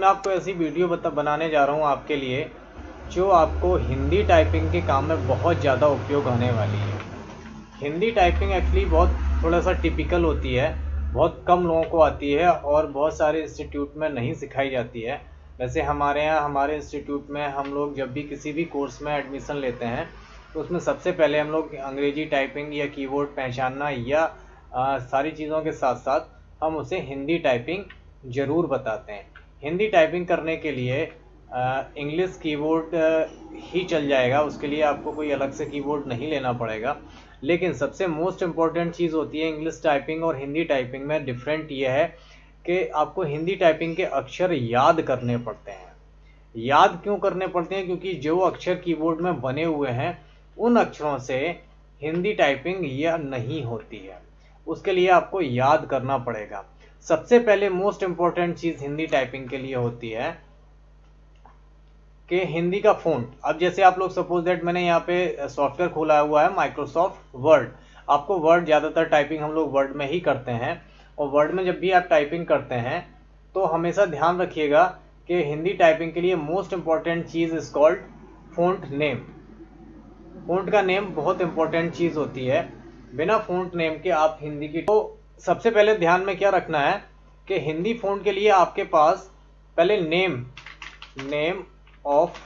मैं आपको ऐसी वीडियो बनाने जा रहा हूँ आपके लिए जो आपको हिंदी टाइपिंग के काम में बहुत ज़्यादा उपयोग होने वाली है। हिंदी टाइपिंग एक्चुअली बहुत थोड़ा सा टिपिकल होती है, बहुत कम लोगों को आती है और बहुत सारे इंस्टीट्यूट में नहीं सिखाई जाती है। वैसे हमारे यहाँ हमारे इंस्टीट्यूट में हम लोग जब भी किसी भी कोर्स में एडमिशन लेते हैं तो उसमें सबसे पहले हम लोग अंग्रेजी टाइपिंग या कीबोर्ड पहचानना या सारी चीज़ों के साथ साथ हम उसे हिंदी टाइपिंग ज़रूर बताते हैं। हिंदी टाइपिंग करने के लिए इंग्लिश कीबोर्ड ही चल जाएगा, उसके लिए आपको कोई अलग से कीबोर्ड नहीं लेना पड़ेगा। लेकिन सबसे मोस्ट इम्पॉर्टेंट चीज़ होती है इंग्लिश टाइपिंग और हिंदी टाइपिंग में डिफरेंट ये है कि आपको हिंदी टाइपिंग के अक्षर याद करने पड़ते हैं। याद क्यों करने पड़ते हैं? क्योंकि जो अक्षर कीबोर्ड में बने हुए हैं उन अक्षरों से हिंदी टाइपिंग यह नहीं होती है, उसके लिए आपको याद करना पड़ेगा। सबसे पहले मोस्ट इम्पॉर्टेंट चीज़ हिंदी टाइपिंग के लिए होती है कि हिंदी का फ़ॉन्ट। अब जैसे आप लोग सपोज दैट मैंने यहाँ पे सॉफ्टवेयर खोला हुआ है माइक्रोसॉफ्ट वर्ड। आपको वर्ड ज़्यादातर टाइपिंग हम लोग वर्ड में ही करते हैं और वर्ड में जब भी आप टाइपिंग करते हैं तो हमेशा ध्यान रखिएगा कि हिंदी टाइपिंग के लिए most important cheese is called font name. Font का नेम बहुत इंपॉर्टेंट चीज़ होती है। बिना फ़ॉन्ट नेम के आप हिंदी की तो सबसे पहले ध्यान में क्या रखना है कि हिंदी फ़ॉन्ट के लिए आपके पास पहले name of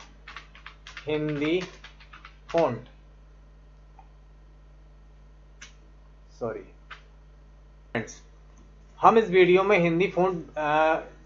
Hindi font, sorry friends, हम इस वीडियो में हिंदी फ़ॉन्ट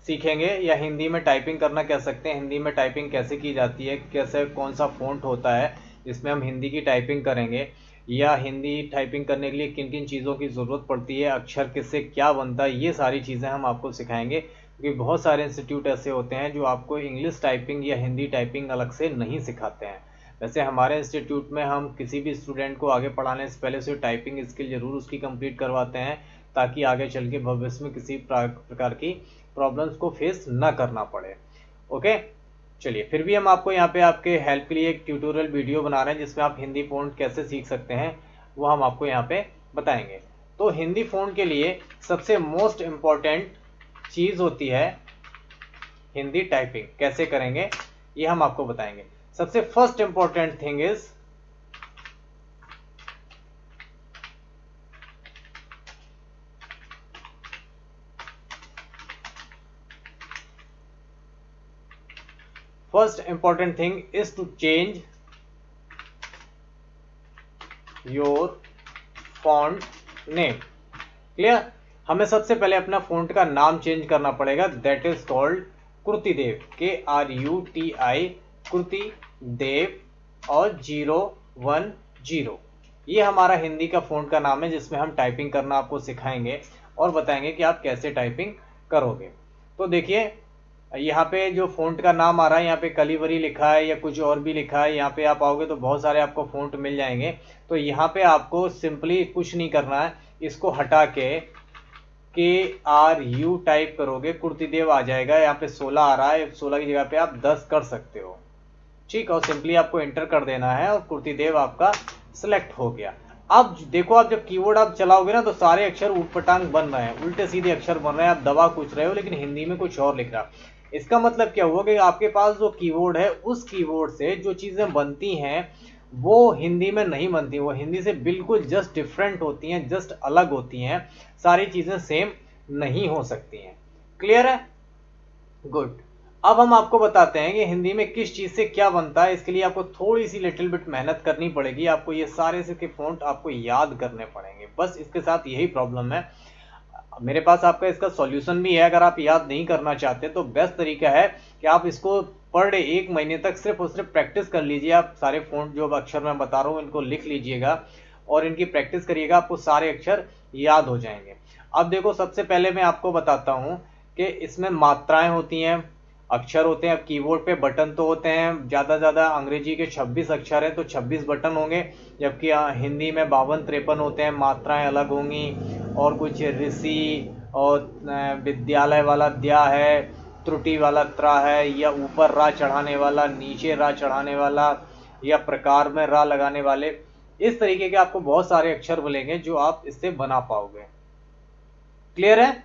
सीखेंगे या हिंदी में टाइपिंग करना कह सकते हैं। हिंदी में टाइपिंग कैसे की जाती है, कैसे कौन सा फ़ॉन्ट होता है जिसमें हम हिंदी की टाइपिंग करेंगे, या हिंदी टाइपिंग करने के लिए किन किन चीज़ों की ज़रूरत पड़ती है, अक्षर किससे क्या बनता है, ये सारी चीज़ें हम आपको सिखाएंगे। क्योंकि बहुत सारे इंस्टीट्यूट ऐसे होते हैं जो आपको इंग्लिश टाइपिंग या हिंदी टाइपिंग अलग से नहीं सिखाते हैं। वैसे हमारे इंस्टीट्यूट में हम किसी भी स्टूडेंट को आगे पढ़ाने से पहले उसे टाइपिंग स्किल ज़रूर उसकी कंप्लीट करवाते हैं, ताकि आगे चल के भविष्य में किसी प्रकार की प्रॉब्लम्स को फेस ना करना पड़े। ओके, चलिए फिर भी हम आपको यहाँ पे आपके हेल्प के लिए एक ट्यूटोरियल वीडियो बना रहे हैं जिसमें आप हिंदी फ़ॉन्ट कैसे सीख सकते हैं वो हम आपको यहाँ पे बताएंगे। तो हिंदी फ़ॉन्ट के लिए सबसे मोस्ट इम्पॉर्टेंट चीज़ होती है हिंदी टाइपिंग। कैसे करेंगे ये हम आपको बताएंगे। सबसे first important thing is to change your font name। Clear? हमें सबसे पहले अपना फॉन्ट का नाम चेंज करना पड़ेगा, that is called Kruti Dev, KRUTI, Kruti Dev और 010। ये हमारा हिंदी का फॉन्ट का नाम है जिसमें हम टाइपिंग करना आपको सिखाएंगे और बताएंगे कि आप कैसे टाइपिंग करोगे। तो देखिए यहाँ पे जो फ़ॉन्ट का नाम आ रहा है, यहाँ पे कलीवरी लिखा है या कुछ और भी लिखा है। यहाँ पे आप आओगे तो बहुत सारे आपको फ़ॉन्ट मिल जाएंगे। तो यहाँ पे आपको सिंपली कुछ नहीं करना है, इसको हटा के KRU टाइप करोगे, कृतिदेव आ जाएगा। यहाँ पे 16 आ रहा है, 16 की जगह पे आप 10 कर सकते हो, ठीक। और सिंपली आपको एंटर कर देना है और कृतिदेव आपका सिलेक्ट हो गया। अब देखो, आप जब कीबोर्ड आप चलाओगे ना तो सारे अक्षर ऊटपटांग बन रहे हैं, उल्टे सीधे अक्षर बन रहे हैं। आप दबा कुछ रहे हो लेकिन हिंदी में कुछ और लिख रहा है। इसका मतलब क्या हुआ कि आपके पास जो कीबोर्ड है उस कीबोर्ड से जो चीज़ें बनती हैं वो हिंदी में नहीं बनती, वो हिंदी से बिल्कुल जस्ट डिफरेंट होती हैं, जस्ट अलग होती हैं। सारी चीज़ें सेम नहीं हो सकती हैं। क्लियर है? गुड। अब हम आपको बताते हैं कि हिंदी में किस चीज़ से क्या बनता है। इसके लिए आपको थोड़ी सी लिटिल बिट मेहनत करनी पड़ेगी। आपको ये सारे से फ़ॉन्ट आपको याद करने पड़ेंगे, बस इसके साथ यही प्रॉब्लम है। मेरे पास आपका इसका सॉल्यूशन भी है। अगर आप याद नहीं करना चाहते तो बेस्ट तरीका है कि आप इसको पर डे 1 महीने तक सिर्फ और सिर्फ प्रैक्टिस कर लीजिए। आप सारे फ़ॉन्ट जो अक्षर मैं बता रहा हूँ इनको लिख लीजिएगा और इनकी प्रैक्टिस करिएगा, आपको सारे अक्षर याद हो जाएंगे। अब देखो, सबसे पहले मैं आपको बताता हूँ कि इसमें मात्राएं होती हैं, अक्षर होते हैं। अब कीबोर्ड पे बटन तो होते हैं, ज़्यादा ज़्यादा अंग्रेजी के 26 अक्षर हैं तो 26 बटन होंगे, जबकि हिंदी में 52-53 होते हैं, मात्राएं अलग होंगी। और कुछ ऋषि और विद्यालय वाला द्या है, त्रुटि वाला त्रा है, या ऊपर रा चढ़ाने वाला, नीचे रा चढ़ाने वाला, या प्रकार में रा लगाने वाले। इस तरीके के आपको बहुत सारे अक्षर मिलेंगे जो आप इससे बना पाओगे। क्लियर है?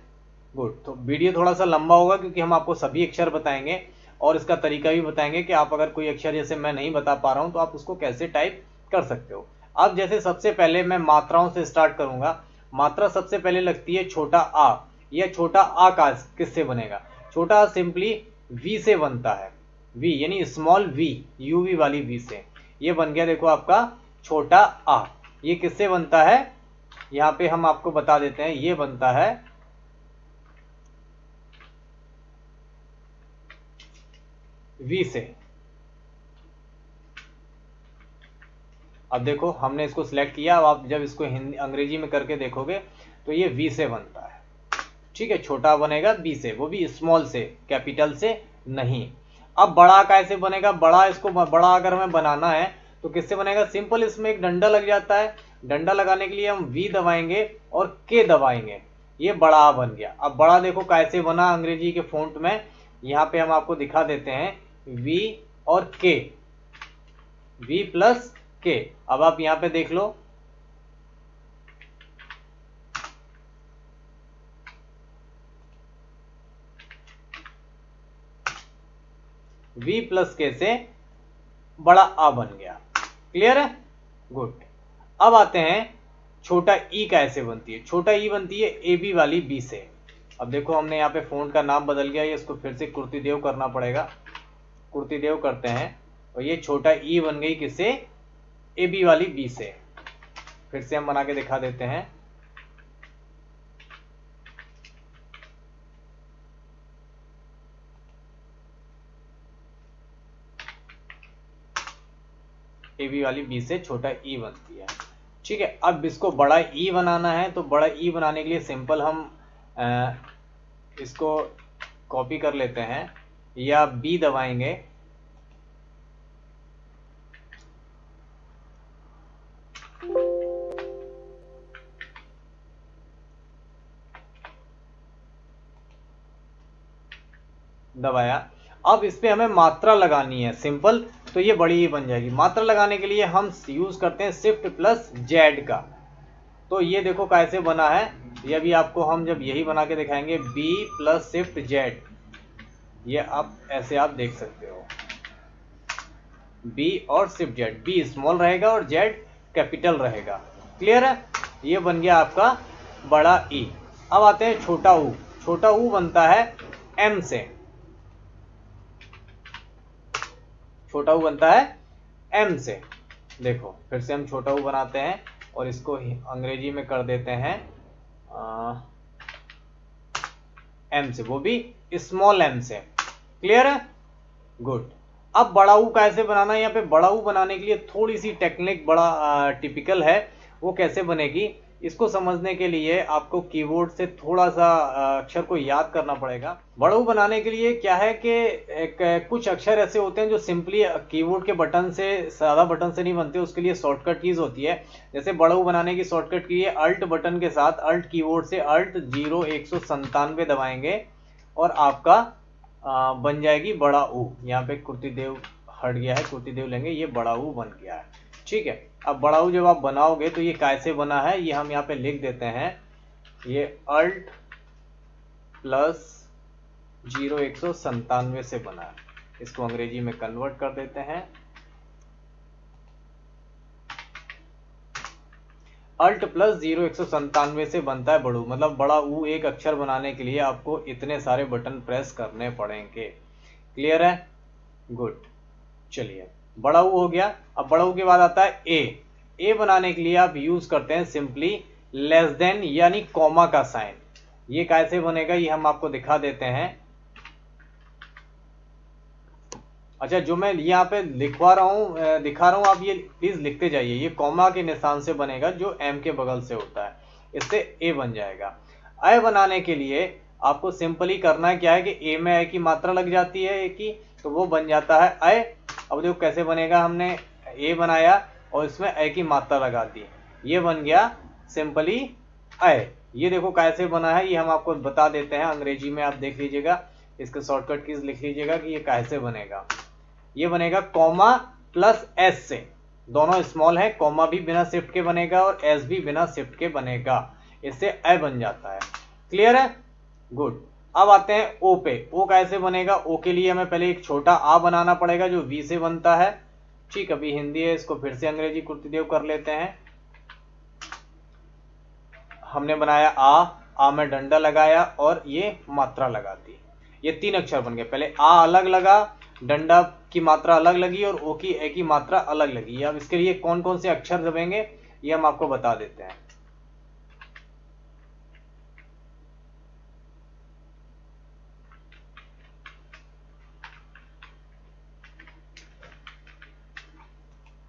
गुड। तो वीडियो थोड़ा सा लंबा होगा क्योंकि हम आपको सभी अक्षर बताएंगे और इसका तरीका भी बताएंगे कि आप अगर कोई अक्षर जैसे मैं नहीं बता पा रहा हूं तो आप उसको कैसे टाइप कर सकते हो। अब जैसे सबसे पहले मैं मात्राओं से स्टार्ट करूंगा। मात्रा सबसे पहले लगती है छोटा आ। यह छोटा आ का किससे बनेगा? छोटा आ सिंपली वी से बनता है। वी यानी स्मॉल वी, यूवी वाली वी से। ये बन गया देखो आपका छोटा आ। ये किससे बनता है? यहाँ पे हम आपको बता देते हैं, ये बनता है वी से। अब देखो हमने इसको सिलेक्ट किया। अब आप जब इसको हिंदी अंग्रेजी में करके देखोगे तो ये वी से बनता है। ठीक है, छोटा बनेगा बी से, वो भी स्मॉल से, कैपिटल से नहीं। अब बड़ा कैसे बनेगा? बड़ा, इसको बड़ा अगर हमें बनाना है तो किससे बनेगा? सिंपल, इसमें एक डंडा लग जाता है। डंडा लगाने के लिए हम वी दबाएंगे और के दबाएंगे, ये बड़ा बन गया। अब बड़ा देखो कैसे बना अंग्रेजी के फॉन्ट में, यहाँ पे हम आपको दिखा देते हैं, वी और के, वी प्लस के। अब आप यहाँ पे देख लो, वी प्लस के से बड़ा आ बन गया। क्लियर है? गुड। अब आते हैं छोटा ई कैसे बनती है। छोटा ई बनती है ए बी वाली बी से। अब देखो हमने यहाँ पे फोन का नाम बदल गया, ये इसको फिर से कुर्तीदेव करना पड़ेगा। कुर्तीदेव करते हैं और ये छोटा ई बन गई किससे? ए बी वाली बी से। फिर से हम बना के दिखा देते हैं, ए बी वाली बी से छोटा ई बनती है। ठीक है, अब इसको बड़ा ई बनाना है तो बड़ा ई बनाने के लिए सिंपल हम इसको कॉपी कर लेते हैं या बी दबाएंगे, दबाया। अब इस पे हमें मात्रा लगानी है सिंपल, तो ये बड़ी ही बन जाएगी। मात्रा लगाने के लिए हम यूज करते हैं शिफ्ट प्लस जेड का। तो ये देखो कैसे बना है, ये भी आपको हम जब यही बना के दिखाएंगे, बी प्लस शिफ्ट जेड। ये आप ऐसे आप देख सकते हो, बी और शिफ्ट जेड, बी स्मॉल रहेगा और जेड कैपिटल रहेगा। क्लियर है? ये बन गया आपका बड़ा ई। अब आते हैं छोटा ऊ। छोटा ऊ बनता है एम से। छोटा ऊ बनता है एम से। देखो फिर से हम छोटा ऊ बनाते हैं और इसको अंग्रेजी में कर देते हैं एम से, वो भी स्मॉल एम से। क्लियर है? गुड। अब बड़ा ऊ कैसे बनाना है? यहाँ पे बड़ा ऊ बनाने के लिए थोड़ी सी टेक्निक बड़ा टिपिकल है। वो कैसे बनेगी, इसको समझने के लिए आपको कीबोर्ड से थोड़ा सा अक्षर को याद करना पड़ेगा। बड़ा ऊ बनाने के लिए क्या है कि कुछ अक्षर ऐसे होते हैं जो सिंपली कीबोर्ड के बटन से, सादा बटन से नहीं बनते, उसके लिए शॉर्टकट कीज होती है। जैसे बड़ा ऊ बनाने की शॉर्टकट की है, अल्ट बटन के साथ, अल्ट कीबोर्ड से अल्ट 0197 दबाएंगे और आपका बन जाएगी बड़ा ऊ। यहाँ पे कुर्तीदेव हट गया है, कुर्तीदेव लेंगे, ये बड़ा ऊ बन गया है। ठीक है, अब बड़ा ऊ जब आप बनाओगे तो ये कैसे बना है ये हम यहाँ पे लिख देते हैं। ये अल्ट प्लस 0197 से बना है। इसको अंग्रेजी में कन्वर्ट कर देते हैं। अल्ट प्लस 0197 से बनता है बड़ू, मतलब बड़ा ऊ एक अक्षर बनाने के लिए आपको इतने सारे बटन प्रेस करने पड़ेंगे। क्लियर है? गुड। चलिए, बड़ा ऊ हो गया। अब बड़ा ऊ के बाद आता है ए। ए बनाने के लिए आप यूज करते हैं सिंपली लेस देन यानी कॉमा का साइन। ये कैसे बनेगा ये हम आपको दिखा देते हैं। अच्छा, जो मैं यहाँ पे दिखा रहा हूँ आप ये प्लीज लिखते जाइए। ये कॉमा के निशान से बनेगा जो एम के बगल से होता है, इससे ए बन जाएगा। ए बनाने के लिए आपको सिंपली करना क्या है कि ए में ए की मात्रा लग जाती है, ए की, तो वो बन जाता है ए। अब देखो कैसे बनेगा, हमने ए बनाया और इसमें ए की मात्रा लगा दी, ये बन गया सिंपली ए। ये देखो कैसे बना है ये हम आपको बता देते हैं अंग्रेजी में, आप देख लीजिएगा, इसके शॉर्टकट कीज लिख लीजिएगा कि ये कैसे बनेगा। ये बनेगा कॉमा प्लस एस से, दोनों स्मॉल है, कॉमा भी बिना शिफ्ट के बनेगा और एस भी बिना शिफ्ट के बनेगा, इससे ए बन जाता है। क्लियर है? गुड। अब आते हैं ओ पे। ओ कैसे बनेगा? ओ के लिए हमें पहले एक छोटा आ बनाना पड़ेगा जो वी से बनता है। ठीक, अभी हिंदी है, इसको फिर से अंग्रेजी कुर्तीदेव कर लेते हैं। हमने बनाया आ में डंडा लगाया और ये मात्रा लगा दी। ये 3 अक्षर बन गए। पहले आ अलग लगा, डंडा की मात्रा अलग लगी और ओ की ए की मात्रा अलग लगी। अब इसके लिए कौन कौन से अक्षर दबेंगे ये हम आपको बता देते हैं।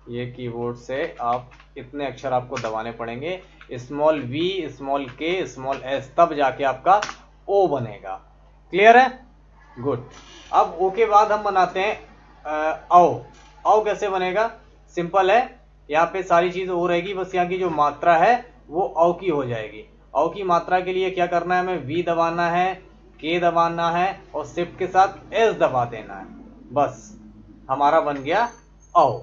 ये कीबोर्ड से आप इतने अक्षर आपको दबाने पड़ेंगे, स्मॉल वी, स्मॉल के, स्मॉल एस, तब जाके आपका ओ बनेगा। क्लियर है? गुड। अब ओ के बाद हम बनाते हैं औ। औ कैसे बनेगा? सिंपल है, यहाँ पे सारी चीज ओ रहेगी, बस यहाँ की जो मात्रा है वो औ की हो जाएगी। औ की मात्रा के लिए क्या करना है? हमें वी दबाना है, के दबाना है और शिफ्ट के साथ एस दबा देना है। बस हमारा बन गया औ।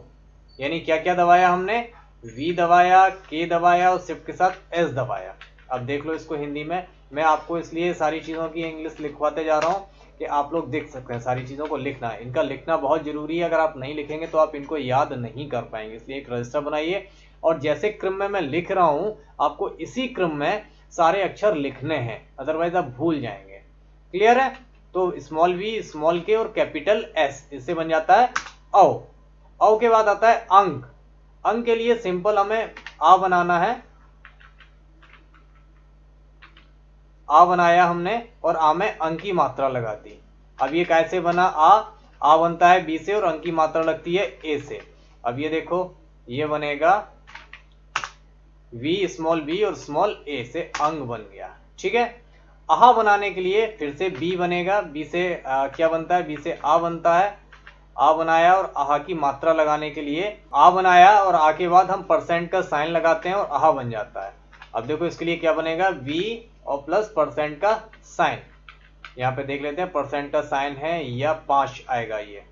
यानी क्या क्या दबाया हमने? वी दबाया, के दबाया और शिफ्ट के साथ एस दबाया। अब देख लो इसको हिंदी में। मैं आपको इसलिए सारी चीज़ों की इंग्लिश लिखवाते जा रहा हूँ कि आप लोग देख सकते हैं। सारी चीज़ों को लिखना है, इनका लिखना बहुत जरूरी है। अगर आप नहीं लिखेंगे तो आप इनको याद नहीं कर पाएंगे, इसलिए एक रजिस्टर बनाइए और जैसे क्रम में मैं लिख रहा हूँ आपको इसी क्रम में सारे अक्षर लिखने हैं, अदरवाइज आप भूल जाएंगे। क्लियर है? तो स्मॉल वी, स्मॉल के और कैपिटल एस, इससे बन जाता है औ। औ के बाद आता है अंक। अंक के लिए सिंपल हमें आ बनाना है। आ बनाया हमने और आ में अंक की मात्रा लगा दी। अब ये कैसे बना? आ बनता है बी से और अंक की मात्रा लगती है ए से। अब ये देखो, ये बनेगा वी, स्मॉल बी और स्मॉल ए से अंग बन गया। ठीक है। आहा बनाने के लिए फिर से बी बनेगा। बी से क्या बनता है? बी से आ बनता है। आ बनाया और आहा की मात्रा लगाने के लिए आ बनाया और आ के बाद हम परसेंट का साइन लगाते हैं और आहा बन जाता है। अब देखो इसके लिए क्या बनेगा? वी और प्लस परसेंट का साइन। यहाँ पे देख लेते हैं परसेंट का साइन है या 5 आएगा ये।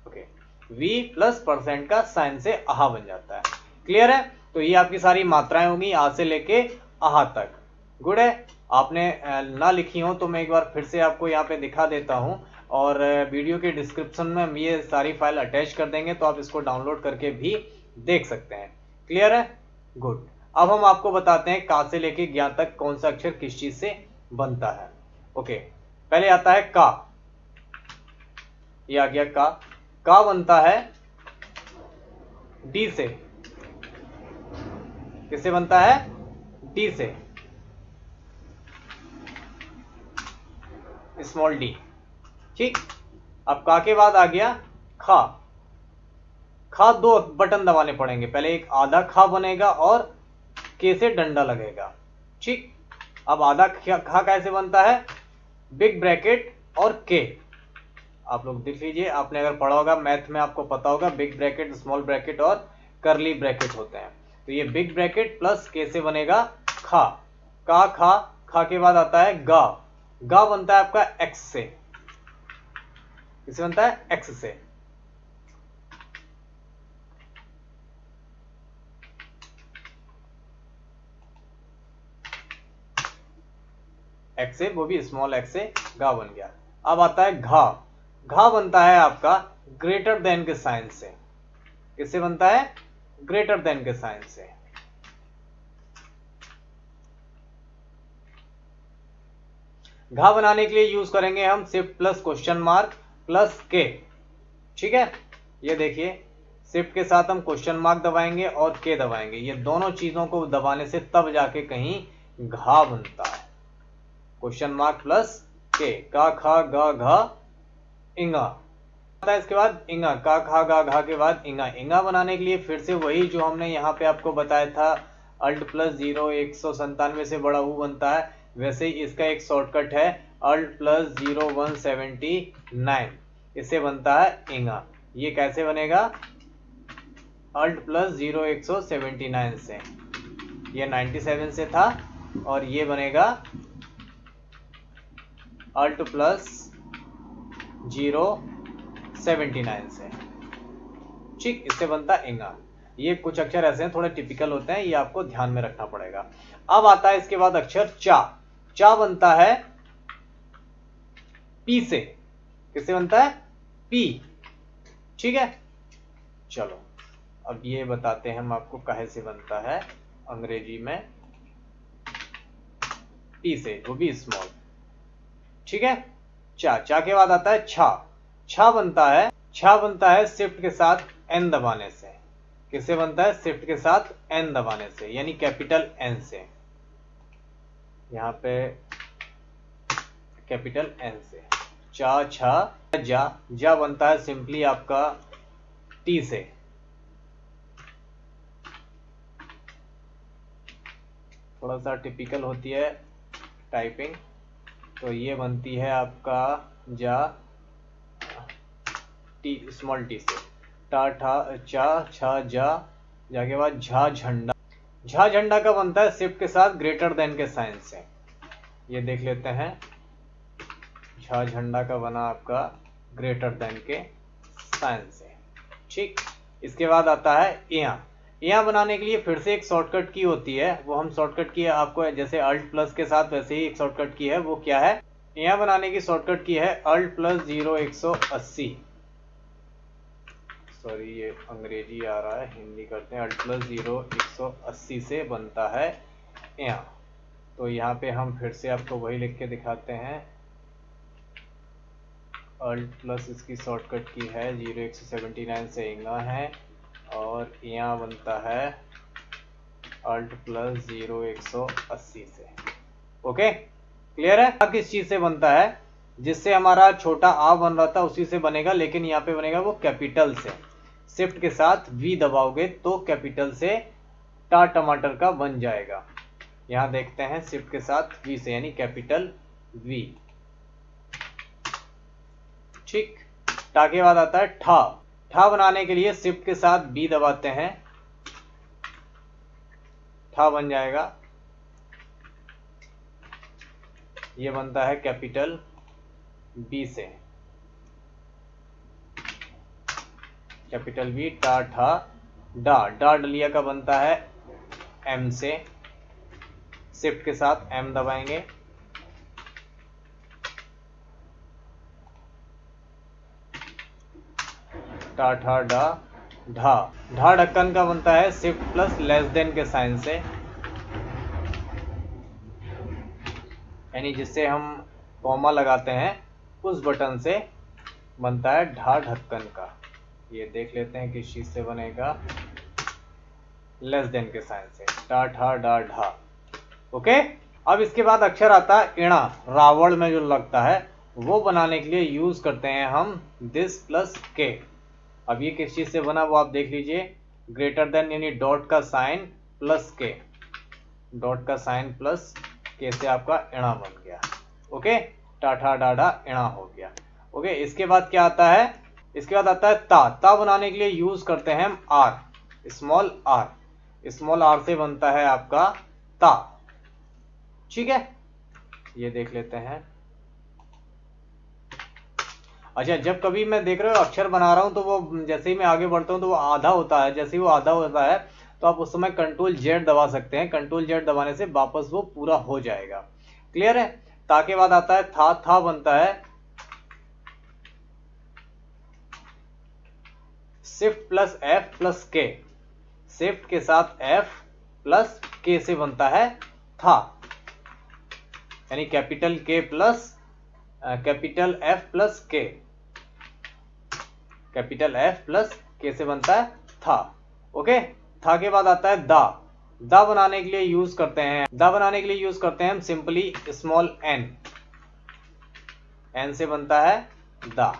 ओके, वी प्लस परसेंट का साइन से आहा बन जाता है। क्लियर है? तो ये आपकी सारी मात्राएं होंगी आ से लेके आहा तक। गुड है। आपने ना लिखी हो तो मैं एक बार फिर से आपको यहाँ पे दिखा देता हूँ और वीडियो के डिस्क्रिप्शन में हम ये सारी फाइल अटैच कर देंगे, तो आप इसको डाउनलोड करके भी देख सकते हैं। क्लियर है? गुड। अब हम आपको बताते हैं का से लेके ज्ञा तक कौन सा अक्षर किस चीज से बनता है। ओके, पहले आता है का। ये आ गया का। का बनता है डी से। किससे बनता है? डी से, स्मॉल डी। ठीक। अब का के बाद आ गया खा। खा 2 बटन दबाने पड़ेंगे, पहले एक आधा खा बनेगा और के से डंडा लगेगा। ठीक। अब आधा खा कैसे बनता है? बिग ब्रैकेट और के। आप लोग देख लीजिए, आपने अगर पढ़ा होगा मैथ में आपको पता होगा बिग ब्रैकेट, स्मॉल ब्रैकेट और करली ब्रैकेट होते हैं। तो ये बिग ब्रैकेट प्लस के से बनेगा खा। का खा। खा के बाद आता है गा। गा बनता है आपका एक्स से। किससे बनता है? एक्स से। एक्स से, वो भी स्मॉल एक्स से गा बन गया। अब आता है घा। घा बनता है आपका ग्रेटर देन के साइन से। किससे बनता है? ग्रेटर देन के साइन से। घा बनाने के लिए यूज करेंगे हम shift plus question mark plus के। ठीक है। ये देखिए, शिफ्ट के साथ हम क्वेश्चन मार्क दबाएंगे और के दबाएंगे। ये दोनों चीजों को दबाने से तब जाके कहीं घा बनता है। क्वेश्चन मार्क प्लस के। का खा गा घा इंगा। इसके बाद इंगा। का खा गा घा के बाद इंगा। इंगा बनाने के लिए फिर से वही जो हमने यहाँ पे आपको बताया था, अल्ट प्लस 0 197 से बड़ा u बनता है, वैसे ही इसका एक शॉर्टकट है अल्ट प्लस 0 179, इससे बनता है इंगा। ये कैसे बनेगा? अल्ट प्लस 0 179 से। ये 97 से था और ये बनेगा अल्ट प्लस 079 से। ठीक, इससे बनता इंगा। ये कुछ अक्षर ऐसे हैं थोड़े टिपिकल होते हैं, ये आपको ध्यान में रखना पड़ेगा। अब आता है इसके बाद अक्षर चा। चा बनता है पी से। किससे बनता है? पी। ठीक है, चलो अब ये बताते हैं हम आपको काहे से बनता है अंग्रेजी में, पी से, वो भी स्मॉल। ठीक है, चा के बाद आता है छा। छा बनता है शिफ्ट के साथ एन दबाने से। किससे बनता है? शिफ्ट के साथ एन दबाने से, यानी कैपिटल एन से। यहां पे कैपिटल एन से चा छा जा। जा बनता है सिंपली आपका टी से। थोड़ा सा टिपिकल होती है टाइपिंग, तो ये बनती है आपका जा टी, स्मॉल टी से। टा ठा चा छा जा, जाके बाद झा झंडा। झा झंडा का बनता है शिफ्ट के साथ ग्रेटर देन के साइन से। ये देख लेते हैं, झा झंडा का बना आपका ग्रेटर देन के साइन से। ठीक, इसके बाद आता है यहाँ बनाने के लिए फिर से एक शॉर्टकट की होती है, वो हम शॉर्टकट की आपको जैसे अल्ट प्लस के साथ वैसे ही एक शॉर्टकट की है। वो क्या है? यहाँ बनाने की शॉर्टकट की है अल्ट प्लस 0 180। सॉरी, ये अंग्रेजी आ रहा है, हिंदी करते हैं। अल्ट प्लस 0 180 से बनता है यहाँ। तो यहाँ पे हम फिर से आपको वही लिख के दिखाते हैं। अल्ट प्लस इसकी शॉर्टकट की है 0 179 से इंगा है, और यहाँ बनता है अल्ट प्लस 0 180 से। ओके, क्लियर है? अब किस चीज से बनता है? जिससे हमारा छोटा आ बन रहा था उसी से बनेगा, लेकिन यहाँ पे बनेगा वो कैपिटल से। शिफ्ट के साथ वी दबाओगे तो कैपिटल से टा टमाटर का बन जाएगा। यहां देखते हैं, शिफ्ट के साथ वी से, यानी कैपिटल वी। ठीक, टा के बाद आता है ठा। ठा बनाने के लिए शिफ्ट के साथ बी दबाते हैं, ठा बन जाएगा। ये बनता है कैपिटल बी से, कैपिटल बी। टा ठा डा। डा डलिया का बनता है एम से। शिफ्ट के साथ एम दबाएंगे, टा ठा डा ढा। ढा ढक्कन का बनता है शिफ्ट प्लस लेस देन के साइन से, यानी जिससे हम कॉमा लगाते हैं उस बटन से बनता है ढा ढक्कन का। ये देख लेते हैं किस चीज से बनेगा, लेस देन के साइन से, टा ठा डा ढा। ओके, अब इसके बाद अक्षर आता है इणा। रावण में जो लगता है वो बनाने के लिए यूज करते हैं हम दिस प्लस के। अब ये किस चीज से बना वो आप देख लीजिए, ग्रेटर देन यानी डॉट का साइन प्लस के, डॉट का साइन प्लस के से आपका इणा बन गया। ओके, टाठा डाडा इणा हो गया। ओके, इसके बाद क्या आता है? इसके बाद आता है ता। ता बनाने के लिए यूज करते हैं हम R, small R. Small R से बनता है आपका ता। ठीक है, ये देख लेते हैं। अच्छा, जब कभी मैं देख रहे हो अक्षर बना रहा हूं तो वो जैसे ही मैं आगे बढ़ता हूं तो वो आधा होता है। जैसे ही वो आधा होता है तो आप उस समय कंट्रोल जेड दबा सकते हैं। कंट्रोल जेड दबाने से वापस वो पूरा हो जाएगा। क्लियर है? ता के बाद आता है था। था बनता है शिफ्ट प्लस एफ प्लस के। शिफ्ट के साथ एफ प्लस के से बनता है था, यानी कैपिटल के प्लस कैपिटल एफ प्लस के। कैपिटल एफ प्लस के से बनता है था। ओके, था के बाद आता है दा। दा बनाने के लिए यूज करते हैं हम सिंपली स्मॉल एन। एन से बनता है दा।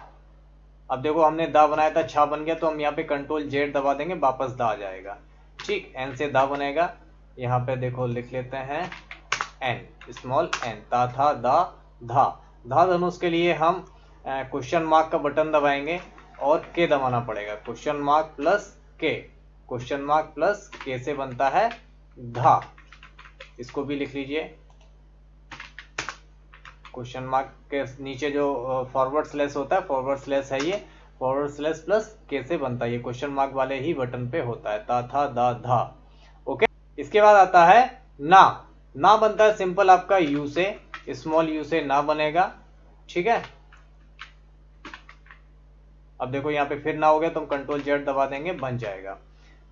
अब देखो हमने दा बनाया था, छा बन गया, तो हम यहाँ पे कंट्रोल जेड दबा देंगे, वापस दा आ जाएगा। ठीक, एन से दा बनेगा। यहाँ पे देखो लिख लेते हैं एन, स्मॉल एन। ता था दा धा। धा धनुष के लिए हम क्वेश्चन मार्क का बटन दबाएंगे और के दबाना पड़ेगा। क्वेश्चन मार्क प्लस के, क्वेश्चन मार्क प्लस के से बनता है धा। इसको भी लिख लीजिए। क्वेश्चन मार्क के नीचे जो फॉरवर्ड स्लैश होता है, फॉरवर्ड स्लैश है ये, फॉरवर्ड स्लैश प्लस के से बनता है। ये क्वेश्चन मार्क वाले ही बटन पे होता है, ता था दा धा। ओके, इसके बाद आता है ना। ना बनता है सिंपल आपका यू से। स्मॉल यू से ना बनेगा, ठीक है। अब देखो यहाँ पे फिर ना हो गया तो हम कंट्रोल जेड दबा देंगे, बन जाएगा।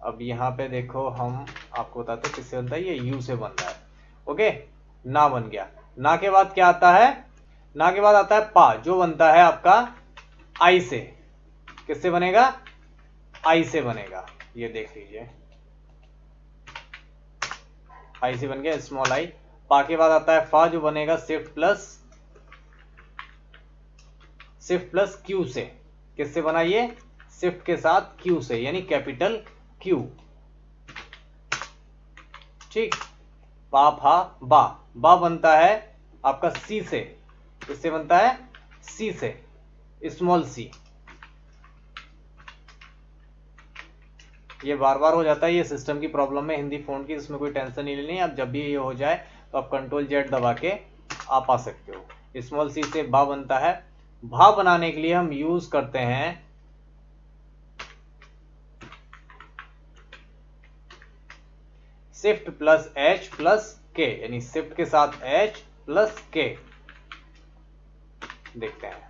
अब यहाँ पे देखो हम आपको बताते हैं किससे बनता है, ये यू से बन रहा है। ओके, ना बन गया। ना के बाद क्या आता है, ना के बाद आता है पा, जो बनता है आपका आई से। किससे बनेगा, आई से बनेगा, ये देख लीजिए, आई से बन गया स्मॉल आई। पा के बाद आता है फा, जो बनेगा शिफ्ट प्लस क्यू से। किससे बना ये, शिफ्ट के साथ क्यू से, यानी कैपिटल क्यू, ठीक। पा फा बा, बा बनता है आपका सी से। किससे बनता है, सी से, स्मॉल सी। ये बार बार हो जाता है, ये सिस्टम की प्रॉब्लम है हिंदी फ़ॉन्ट की, इसमें कोई टेंशन नहीं लेनी। अब जब भी ये हो जाए तो आप कंट्रोल जेड दबा के आप आ सकते हो। स्मॉल सी से भा बनता है। भा बनाने के लिए हम यूज करते हैं शिफ्ट प्लस एच प्लस के, यानी शिफ्ट के साथ एच प्लस के। देखते हैं,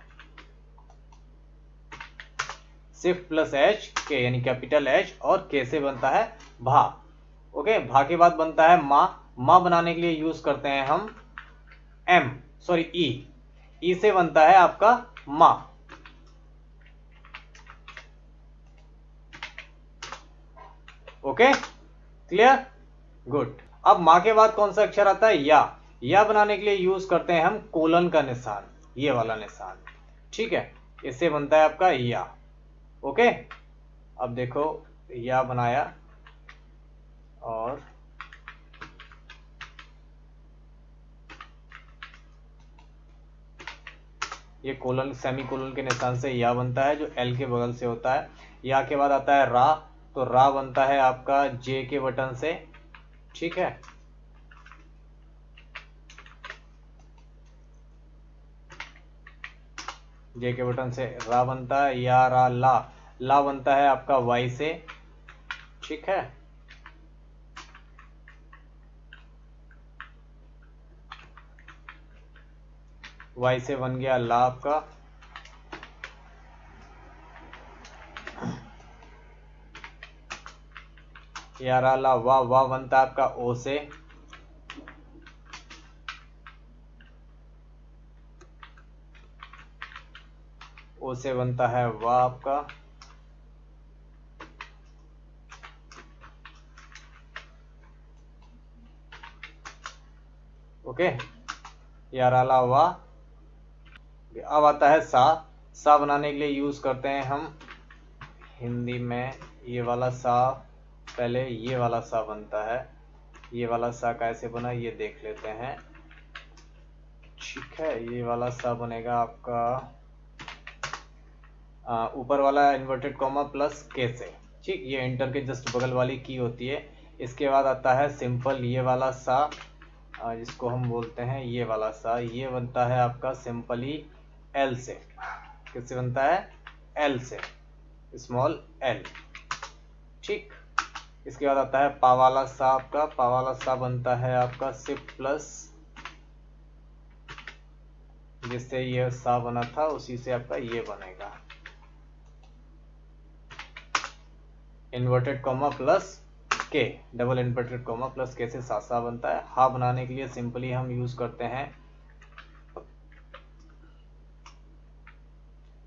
शिफ्ट प्लस एच के, यानी कैपिटल एच और के से बनता है भा। ओके, भा के बाद बनता है मा। मा बनाने के लिए यूज करते हैं हम ई से बनता है आपका मा। Okay, clear, good. अब मा के बाद कौन सा अक्षर आता है, या बनाने के लिए यूज करते हैं हम कोलन का निशान, ये वाला निशान, ठीक है। इससे बनता है आपका या। ओके, अब देखो या बनाया, और ये कोलन सेमी कोलन के निशान से या बनता है, जो एल के बगल से होता है। या के बाद आता है रा, तो रा बनता है आपका जे के बटन से, ठीक है। जे के बटन से रा बनता है। या रा ला, ला बनता है आपका वाई से, ठीक है। वाई से बन गया ला आपका। या रा ला वा, वा बनता है आपका ओ से, ओ से बनता है वा आपका। ओके, या रा ला वा। अब आता है सा। सा बनाने के लिए यूज करते हैं हम हिंदी में ये वाला सा। पहले ये वाला सा बनता है, ये वाला सा कैसे बना ये देख लेते हैं, ठीक है। ये वाला सा बनेगा आपका ऊपर वाला इन्वर्टेड कॉमा प्लस के से, ठीक। ये एंटर के जस्ट बगल वाली की होती है। इसके बाद आता है सिंपल ये वाला सा, जिसको हम बोलते हैं ये वाला सा। ये बनता है आपका सिंपली एल से। किससे बनता है, एल से, स्मॉल एल, ठीक। इसके बाद आता है पा वाला सा आपका। पा वाला सा बनता है आपका शिफ्ट प्लस, जिससे ये सा बना था उसी से आपका ये बनेगा इन्वर्टेड कॉमा प्लस के, डबल इन्वर्टेड कॉमा प्लस के से सा बनता है। हा बनाने के लिए सिंपली हम यूज करते हैं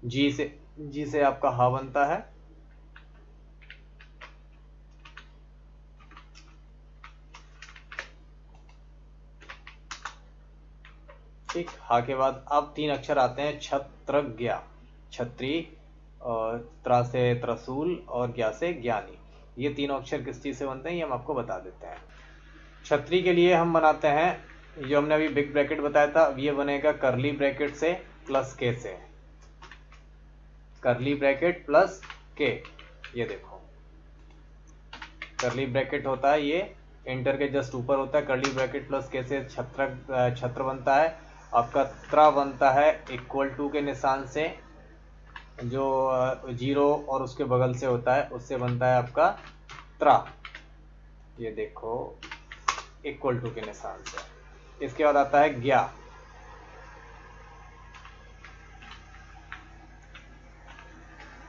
जी से आपका हा बनता है, ठीक। हा के बाद अब तीन अक्षर आते हैं छत्रज्ञा, छत्री, और त्रा से त्रसूल और ज्ञा से ज्ञानी। ये तीनों अक्षर किस चीज से बनते हैं ये हम आपको बता देते हैं। छत्री के लिए हम बनाते हैं, जो हमने अभी बिग ब्रैकेट बताया था, ये बनेगा करली ब्रैकेट से प्लस के से, करली ब्रैकेट प्लस के। ये देखो करली ब्रैकेट होता है, ये एंटर के जस्ट ऊपर होता है। करली ब्रैकेट प्लस के से छत्र बनता है आपका। त्रा बनता है इक्वल टू के निशान से, जो जीरो और उसके बगल से होता है, उससे बनता है आपका त्रा। ये देखो इक्वल टू के निशान से। इसके बाद आता है ज्ञा।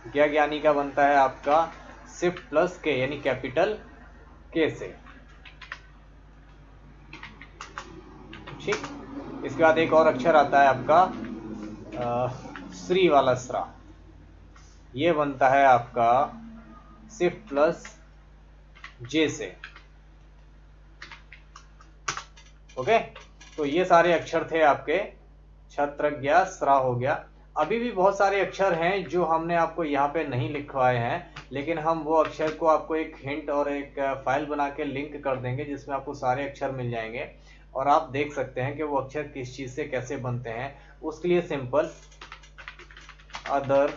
ज्ञानी का बनता है आपका शिफ्ट प्लस के, यानी कैपिटल के से। ठीक, इसके बाद एक और अक्षर आता है आपका श्री वाला स्रा, ये बनता है आपका शिफ्ट प्लस जे से। ओके, तो ये सारे अक्षर थे आपके, छत्र गया, स्रा हो गया। अभी भी बहुत सारे अक्षर हैं जो हमने आपको यहाँ पे नहीं लिखवाए हैं, लेकिन हम वो अक्षर को आपको एक हिंट और एक फाइल बना के लिंक कर देंगे जिसमें आपको सारे अक्षर मिल जाएंगे और आप देख सकते हैं कि वो अक्षर किस चीज से कैसे बनते हैं। उसके लिए सिंपल अदर,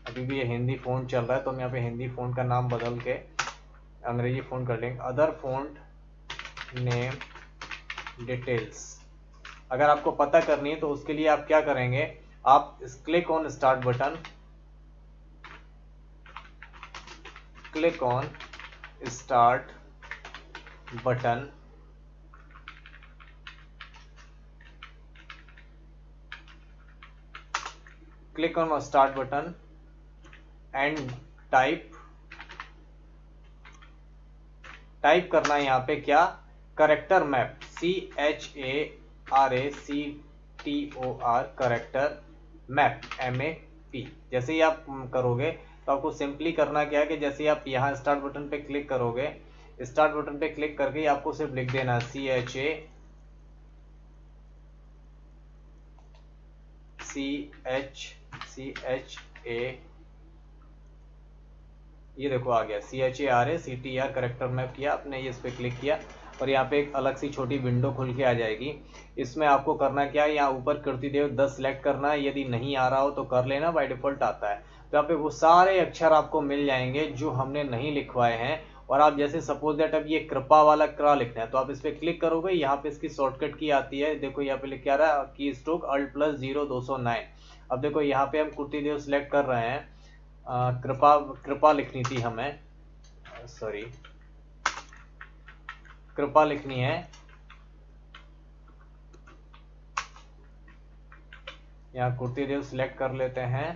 अभी भी ये हिंदी फ़ॉन्ट चल रहा है तो हम यहाँ पे हिंदी फ़ॉन्ट का नाम बदल के अंग्रेजी फ़ॉन्ट कर लेंगे, अदर फ़ॉन्ट नेम डिटेल्स। अगर आपको पता करनी है तो उसके लिए आप क्या करेंगे, आप click on start button, click on start button, click on start button and type करना है यहाँ पे क्या, character map, CHARACTOR, character map, MAP। जैसे ही आप करोगे तो आपको सिंपली करना क्या है कि जैसे ही आप यहाँ स्टार्ट बटन पे क्लिक करोगे, स्टार्ट बटन पे क्लिक करके आपको सिर्फ लिख देना CHA, ये देखो आ गया CHARACTR, करेक्टर मैप किया आपने, ये इस पे क्लिक किया और यहाँ पे एक अलग सी छोटी विंडो खुल के आ जाएगी। इसमें आपको करना क्या है, यहाँ ऊपर कीर्तिदेव 10 सेलेक्ट करना है, यदि नहीं आ रहा हो तो कर लेना, बाय डिफॉल्ट आता है। तो यहाँ पे वो सारे अक्षर आपको मिल जाएंगे जो हमने नहीं लिखवाए हैं। और आप जैसे सपोज दैट अब ये कृपा वाला क्रा लिखना है तो आप इस पर क्लिक करोगे, यहाँ पे इसकी शॉर्टकट की आती है, देखो यहाँ पे लिख के आ रहा है की स्ट्रोक Alt+0 अब देखो यहाँ पे हम कीर्तिदेव सिलेक्ट कर रहे हैं, कृपा लिखनी थी हमें, सॉरी कृपा लिखनी है, यहाँ कीर्तिदेव सिलेक्ट कर लेते हैं,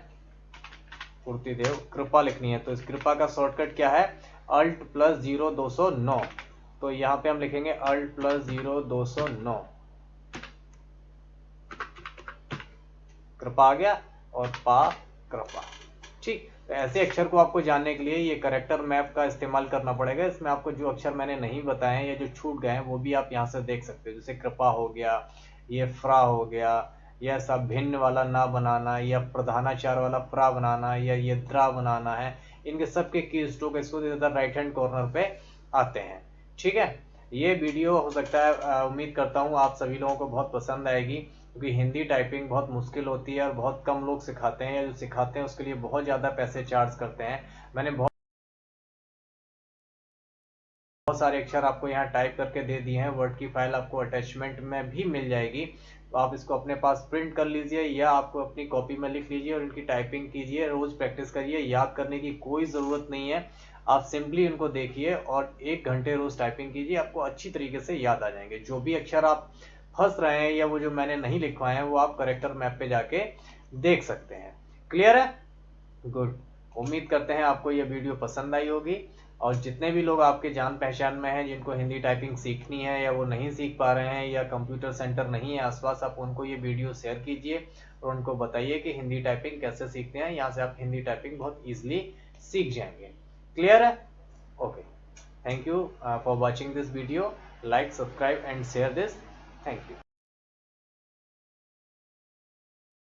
कीर्तिदेव कृपा लिखनी है तो इस कृपा का शॉर्टकट क्या है, Alt+0 तो यहाँ पे हम लिखेंगे Alt+0 कृपा आ गया और पा कृपा। ठीक, तो ऐसे अक्षर को आपको जानने के लिए ये करेक्टर मैप का इस्तेमाल करना पड़ेगा। इसमें आपको जो अक्षर मैंने नहीं बताए हैं या जो छूट गए हैं वो भी आप यहाँ से देख सकते हो, जैसे कृपा हो गया, ये फ्रा हो गया, या सब भिन्न वाला ना बनाना, या प्रधानाचार वाला प्रा बनाना, या ये द्रा बनाना है, इनके सबके की स्ट्रोक इसको इधर राइट हैंड कॉर्नर पे आते हैं। ठीक है, ये वीडियो हो सकता है उम्मीद करता हूँ आप सभी लोगों को बहुत पसंद आएगी, क्योंकि हिंदी टाइपिंग बहुत मुश्किल होती है और बहुत कम लोग सिखाते हैं, या जो सिखाते हैं उसके लिए बहुत ज़्यादा पैसे चार्ज करते हैं। मैंने बहुत सारे अक्षर आपको यहाँ टाइप करके दे दिए हैं, वर्ड की फाइल आपको अटैचमेंट में भी मिल जाएगी, तो आप इसको अपने पास प्रिंट कर लीजिए या आपको अपनी कॉपी में लिख लीजिए और इनकी टाइपिंग कीजिए, रोज प्रैक्टिस करिए। याद करने की कोई ज़रूरत नहीं है, आप सिंपली इनको देखिए और 1 घंटे रोज टाइपिंग कीजिए, आपको अच्छी तरीके से याद आ जाएंगे। जो भी अक्षर आप फंस रहे हैं या वो जो मैंने नहीं लिखवाए हैं वो आप करेक्टर मैप पे जाके देख सकते हैं। क्लियर है? गुड, उम्मीद करते हैं आपको ये वीडियो पसंद आई होगी, और जितने भी लोग आपके जान पहचान में हैं जिनको हिंदी टाइपिंग सीखनी है या वो नहीं सीख पा रहे हैं या कंप्यूटर सेंटर नहीं है आसपास, आप उनको ये वीडियो शेयर कीजिए और उनको बताइए कि हिंदी टाइपिंग कैसे सीखते हैं। यहाँ से आप हिंदी टाइपिंग बहुत ईजिली सीख जाएंगे। क्लियर है? Okay, thank you for watching this video, like, subscribe and share this. Thank you.